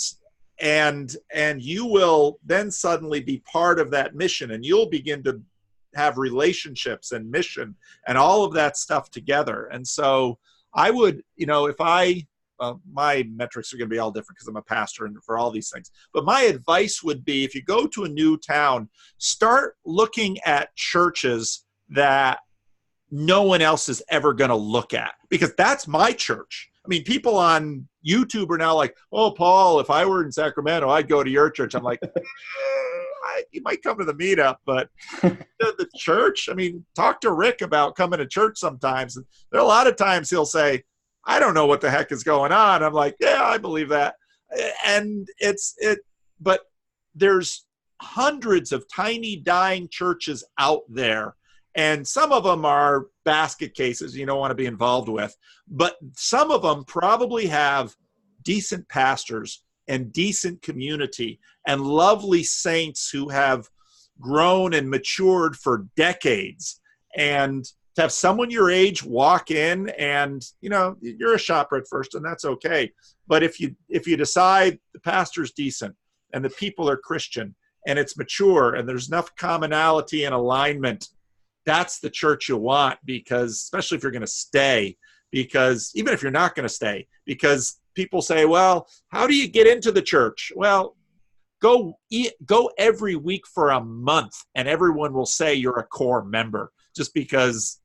you will then suddenly be part of that mission, and you'll begin to have relationships and mission and all of that stuff together. And so I would, my metrics are going to be all different because I'm a pastor and for all these things. But my advice would be, if you go to a new town, start looking at churches that no one else is ever going to look at, because that's my church. I mean, people on YouTube are now like, oh, Paul, if I were in Sacramento, I'd go to your church. I'm like, you might come to the meetup, but the church, I mean, talk to Rick about coming to church sometimes. And there are a lot of times he'll say, I don't know what the heck is going on. I'm like, yeah, I believe that. And but there's hundreds of tiny dying churches out there. And some of them are basket cases you don't want to be involved with. But some of them probably have decent pastors and decent community and lovely saints who have grown and matured for decades. And to have someone your age walk in and, you're a shopper at first, and that's okay. But if you decide the pastor's decent and the people are Christian and it's mature and there's enough commonality and alignment, that's the church you want, because especially if you're going to stay, because even if you're not going to stay, because people say, well, how do you get into the church? Well, go every week for a month and everyone will say you're a core member, just because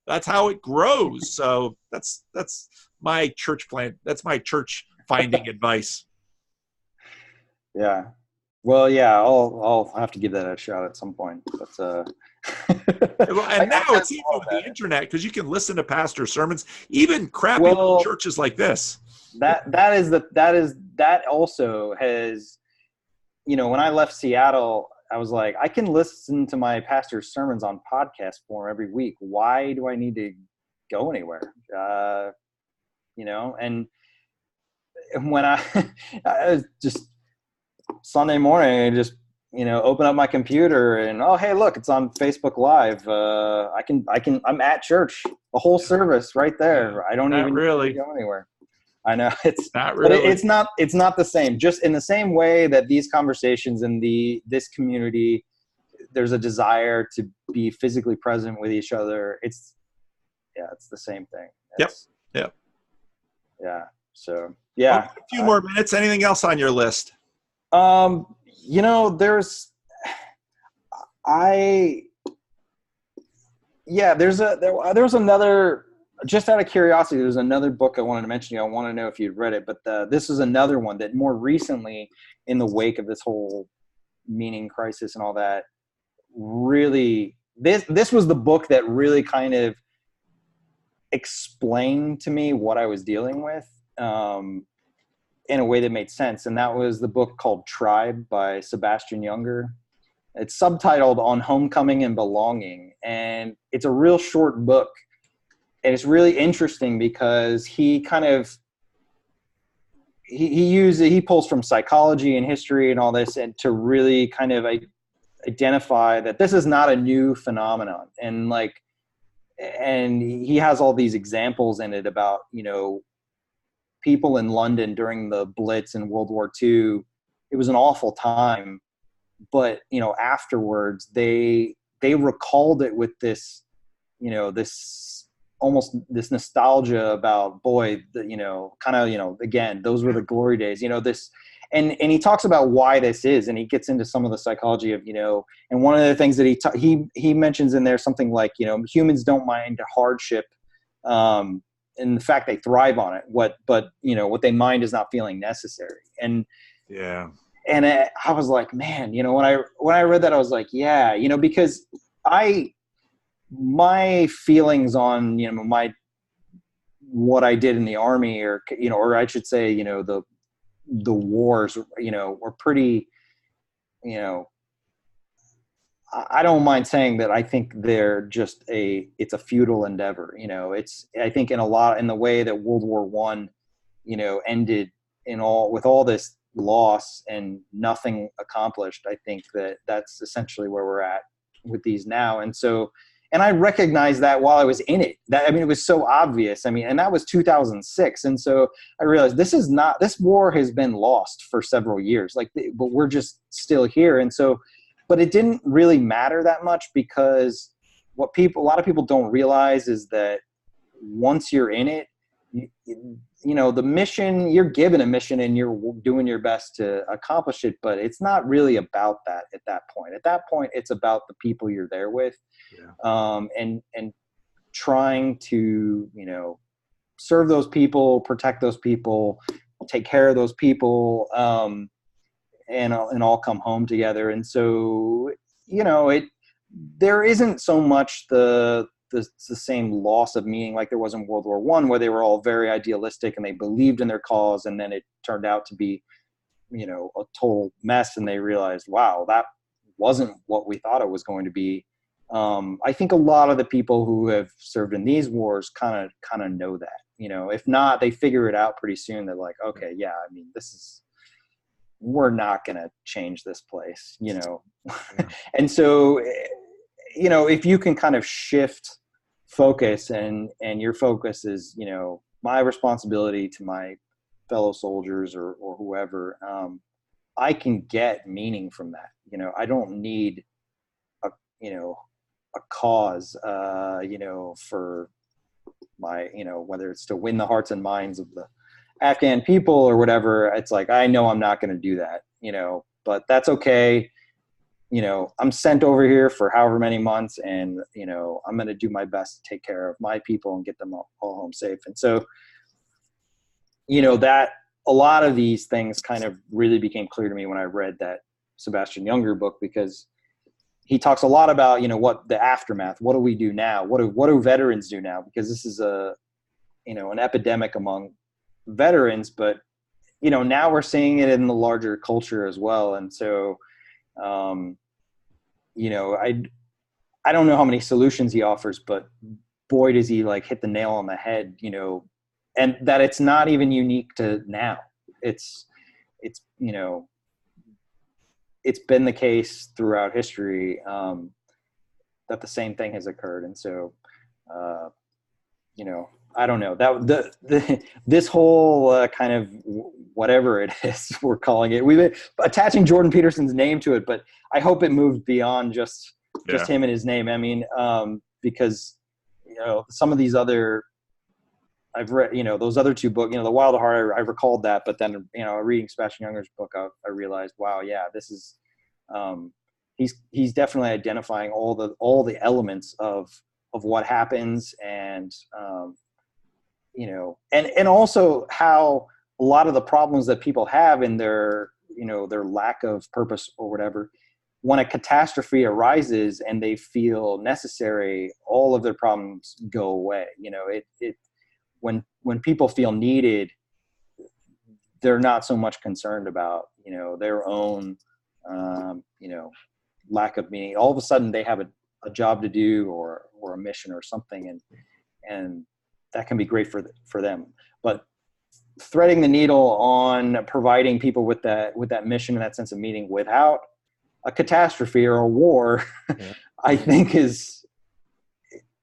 that's how it grows. So that's my church plan. That's my church finding advice. Yeah. Well, yeah, I'll have to give that a shot at some point. But and now it's easy with the internet, because you can listen to pastor sermons, even crappy little churches like this. That also has, when I left Seattle, I was like, I can listen to my pastor's sermons on podcast form every week. Why do I need to go anywhere? And when I was just Sunday morning, I just, open up my computer and, oh, hey, look, it's on Facebook Live. I'm at church, the whole service right there. I don't even really go anywhere. I know it's not really, but it's not the same. Just in the same way that these conversations in this community, there's a desire to be physically present with each other. It's the same thing. Yep. Yeah. So yeah. A few more minutes. Anything else on your list? Yeah, there was another, just out of curiosity, there's another book I wanted to mention to you. I want to know if you'd read it, but this is another one that more recently, in the wake of this whole meaning crisis and all that, really, this was the book that really kind of explained to me what I was dealing with, in a way that made sense. And that was the book called Tribe by Sebastian Junger. It's subtitled On Homecoming and Belonging. And it's a real short book. And it's really interesting because he kind of, he pulls from psychology and history and all this, and to really kind of identify that this is not a new phenomenon. And like, and he has all these examples in it about, people in London during the Blitz in World War II. It was an awful time, but afterwards they recalled it with this, this almost this nostalgia about, boy, again, those were the glory days, this. And he talks about why this is, and he gets into some of the psychology of, and one of the things that he mentions in there, something like, humans don't mind hardship, and the fact they thrive on it. What they mind is not feeling necessary. And yeah, and I was like, man, when I read that, I was like, yeah, because my feelings on, what I did in the Army, or I should say, the wars, were pretty, I don't mind saying that I think they're just it's a futile endeavor. I think in the way that World War I, ended with all this loss and nothing accomplished. I think that's essentially where we're at with these now. And I recognized that while I was in it. It was so obvious. And that was 2006. And so I realized this war has been lost for several years, but we're just still here. And so, but it didn't really matter that much, because a lot of people don't realize is that once you're in it, the mission, you're given a mission and you're doing your best to accomplish it, but it's not really about that at that point. At that point, it's about the people you're there with, and trying to, serve those people, protect those people, take care of those people, and all come home together. And so, there isn't so much the same loss of meaning like there was in World War I, where they were all very idealistic and they believed in their cause, and then it turned out to be, a total mess, and they realized, wow, that wasn't what we thought it was going to be. I think a lot of the people who have served in these wars kind of know that, if not, they figure it out pretty soon. They're like, okay, yeah, we're not going to change this place, Yeah. And so, if you can kind of shift focus, and your focus is, my responsibility to my fellow soldiers or whoever, I can get meaning from that. I don't need a cause, for my, whether it's to win the hearts and minds of the Afghan people or whatever. It's like, I know I'm not going to do that, but that's okay. I'm sent over here for however many months, and, I'm going to do my best to take care of my people and get them all home safe. And so, that a lot of these things kind of really became clear to me when I read that Sebastian Junger book, because he talks a lot about, what the aftermath, what do we do now? What do veterans do now? Because this is an epidemic among veterans, but, now we're seeing it in the larger culture as well. And so, I don't know how many solutions he offers, but boy, does he hit the nail on the head, and that it's not even unique to now. It's been the case throughout history, that the same thing has occurred. And so, I don't know that this whole kind of whatever it is we're calling it, we've been attaching Jordan Peterson's name to it, but I hope it moved beyond just him and his name. Because some of these other, I've read, those other two books, The Wild at Heart, I recalled that, but then, reading Sebastian Junger's book, I realized, wow, yeah, this is, he's definitely identifying all the elements of what happens, and you know, and also how a lot of the problems that people have in their, you know, their lack of purpose or whatever, when a catastrophe arises and they feel necessary, all of their problems go away. You know, when people feel needed, they're not so much concerned about, you know, their own, you know, lack of meaning. All of a sudden they have a job to do, or a mission or something. And that can be great for them. But threading the needle on providing people with that mission and that sense of meaning without a catastrophe or a war, yeah. I think is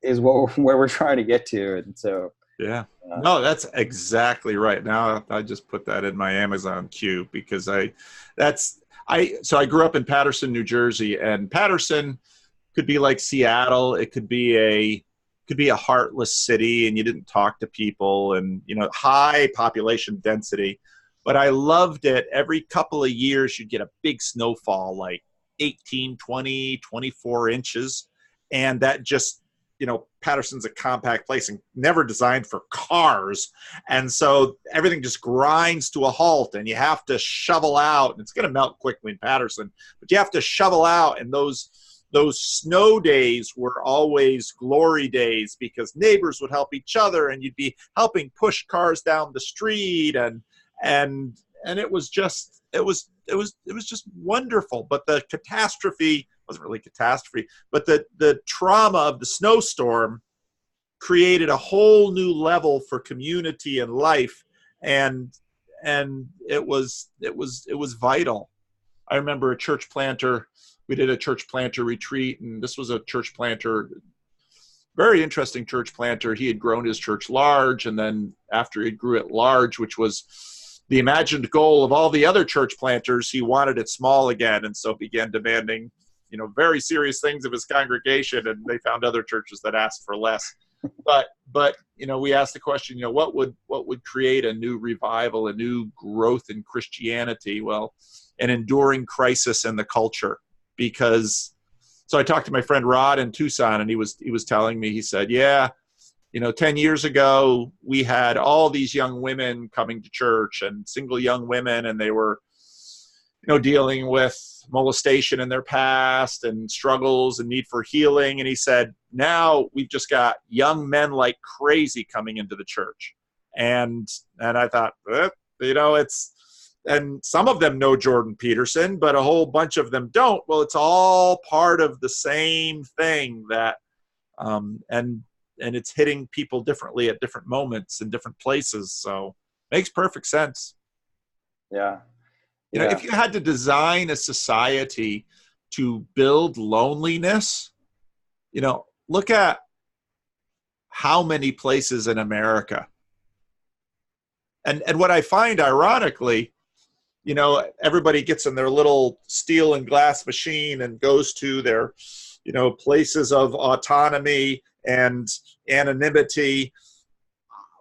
where we're trying to get to. And so, yeah, no, that's exactly right. Now I just put that in my Amazon queue, because I grew up in Paterson, New Jersey, and Paterson could be like Seattle. It could be a heartless city, and you didn't talk to people, and, you know, high population density. But I loved it. Every couple of years you'd get a big snowfall, like 18, 20, 24 inches. And that just, you know, Paterson's a compact place and never designed for cars. And so everything just grinds to a halt, and you have to shovel out. And it's going to melt quickly in Paterson, but you have to shovel out. And those snow days were always glory days, because neighbors would help each other, and you'd be helping push cars down the street, and it was just wonderful. But the catastrophe wasn't really a catastrophe, but the trauma of the snowstorm created a whole new level for community and life, and it was vital. I remember a church planter. We did a church planter retreat, and this was a church planter, very interesting church planter. He had grown his church large, and then after he grew it large, which was the imagined goal of all the other church planters, he wanted it small again, and so began demanding, you know, very serious things of his congregation, and they found other churches that asked for less. But you know, we asked the question, you know, what would create a new revival, a new growth in Christianity? Well, an enduring crisis in the culture. Because, so I talked to my friend Rod in Tucson, and he was telling me, he said, yeah, you know, 10 years ago, we had all these young women coming to church, and single young women, and they were, you know, dealing with molestation in their past and struggles and need for healing. And he said, now we've just got young men like crazy coming into the church. And I thought, you know, and some of them know Jordan Peterson, but a whole bunch of them don't. Well, it's all part of the same thing, that, and it's hitting people differently at different moments in different places. So makes perfect sense. Yeah. You know, if you had to design a society to build loneliness, you know, look at how many places in America. And what I find, ironically, you know, everybody gets in their little steel and glass machine and goes to their, you know, places of autonomy and anonymity.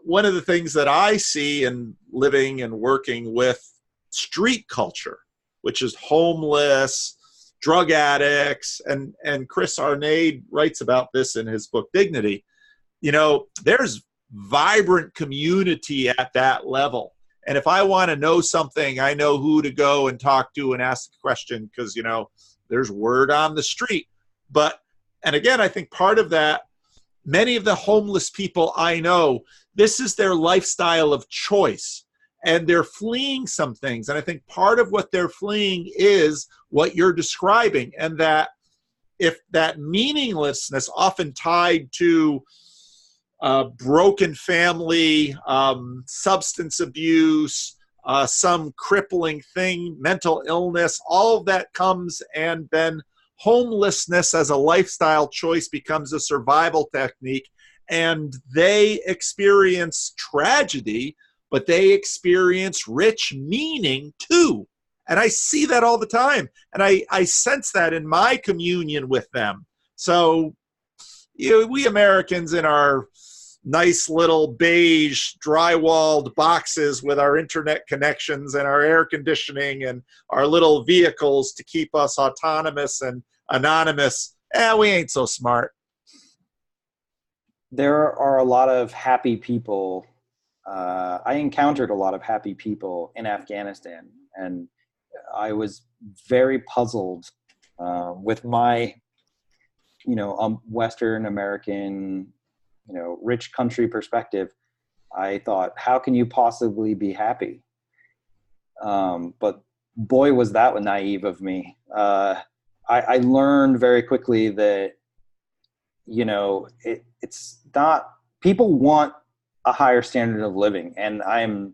One of the things that I see in living and working with street culture, which is homeless, drug addicts, and Chris Arnade writes about this in his book Dignity. You know, there's vibrant community at that level. And if I want to know something, I know who to go and talk to and ask the question, because, you know, there's word on the street. And again, I think part of that, many of the homeless people I know, this is their lifestyle of choice, and they're fleeing some things. And I think part of what they're fleeing is what you're describing, and that if that meaninglessness, often tied to broken family, substance abuse, some crippling thing, mental illness, all of that comes, and then homelessness as a lifestyle choice becomes a survival technique, and they experience tragedy, but they experience rich meaning too. And I see that all the time, and I sense that in my communion with them. So, you know, we Americans in our nice little beige dry-walled boxes with our internet connections and our air conditioning and our little vehicles to keep us autonomous and anonymous, we ain't so smart. there are a lot of happy people. I encountered a lot of happy people in Afghanistan, and I was very puzzled with my, Western American, rich country perspective. I thought, how can you possibly be happy? But boy, was that naive of me. I learned very quickly that, it's not, people want a higher standard of living. And I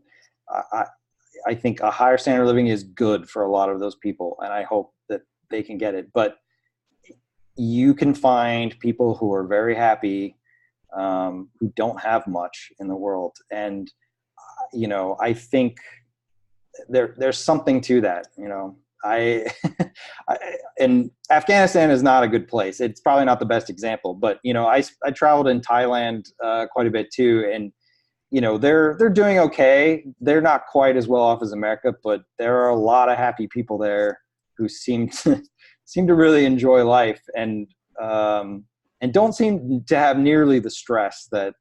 think a higher standard of living is good for a lot of those people. And I hope that they can get it. But you can find people who are very happy, who don't have much in the world. And, I think there's something to that. I, and Afghanistan is not a good place. It's probably not the best example, but, I traveled in Thailand quite a bit too. And, they're doing okay. They're not quite as well off as America, but there are a lot of happy people there who seem to really enjoy life and don't seem to have nearly the stress that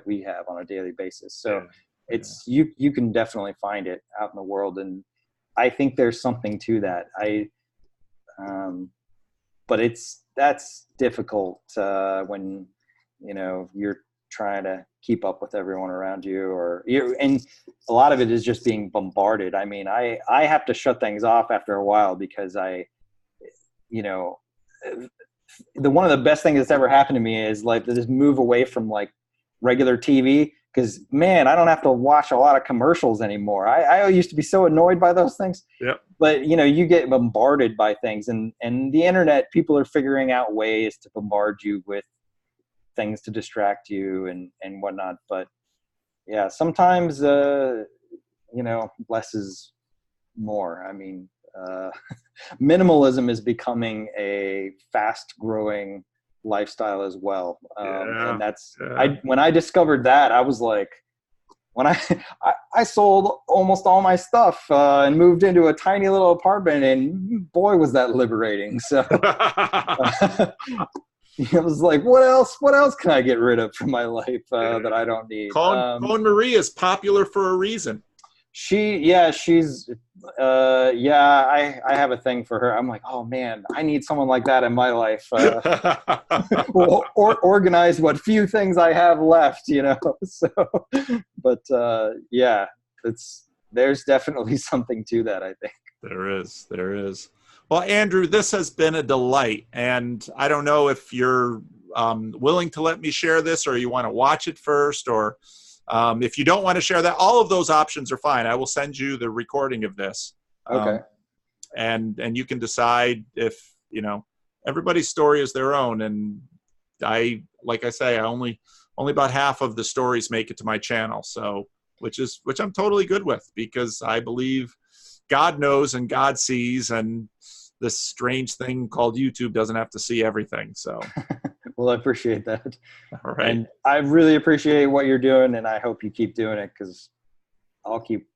we have on a daily basis. So it's, you can definitely find it out in the world. And I think there's something to that. But that's difficult when, you're trying to keep up with everyone around you, and a lot of it is just being bombarded. I mean, I have to shut things off after a while because one of the best things that's ever happened to me is like this move away from like regular TV. Because, man, I don't have to watch a lot of commercials anymore. I used to be so annoyed by those things. Yep. But, you get bombarded by things. And the internet, people are figuring out ways to bombard you with things to distract you and whatnot. But, yeah, sometimes, less is more. I mean, minimalism is becoming a fast-growing lifestyle as well. And that's, when I discovered that, I was like, when I sold almost all my stuff and moved into a tiny little apartment, and boy, was that liberating. So it was like, what else can I get rid of from my life that I don't need? Colin Marie is popular for a reason. I have a thing for her. I'm like, oh man, I need someone like that in my life. Or organize what few things I have left, So, but there's definitely something to that, I think. There is. Well, Andrew, this has been a delight, and I don't know if you're willing to let me share this, or you want to watch it first, or if you don't want to share that, all of those options are fine. I will send you the recording of this. Okay. And you can decide if, everybody's story is their own. And like I say, only about half of the stories make it to my channel. So, which I'm totally good with, because I believe God knows and God sees, and this strange thing called YouTube doesn't have to see everything. So. Well, I appreciate that. All right. And I really appreciate what you're doing, and I hope you keep doing it, because I'll keep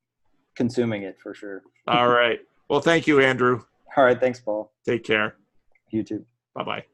consuming it for sure. All right. Well, thank you, Andrew. All right. Thanks, Paul. Take care. You too. Bye-bye.